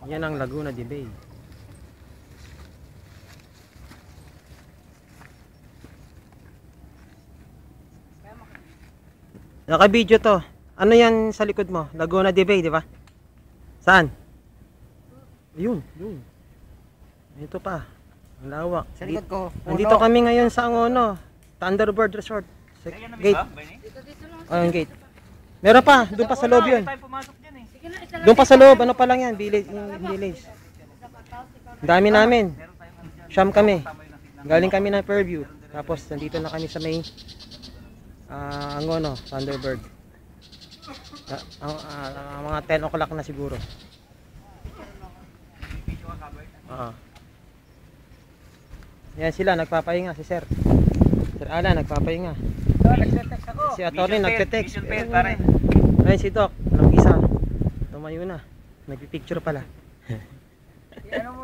Yan ang Laguna de Bay. Naka-video to. Ano yan sa likod mo? Laguna de Bay, di ba? Saan? Ayun, yun. Ito pa. Ang lawak. Sa likod ko. Nandito kami ngayon sa Angono, Thunderbird Resort. Gate. Oh, yung gate. Meron pa, doon pa sa loob yun. Doon pa sa loob, ano pa lang yan, village. Dami namin. Siyam kami. Galing kami ng Fairview. Tapos nandito na kami sa may Angono, Thunderbird. Mga 10 o'clock na siguro. Yan sila, nagpapahinga si Sir. Sir Alan, nagpapahinga. Nagte-text ako. Si Atty. nagte-text. Mission failed, pare. Ayun si Doc, nag-isa. Tumayo na. Nagpipicture pala. Ano mo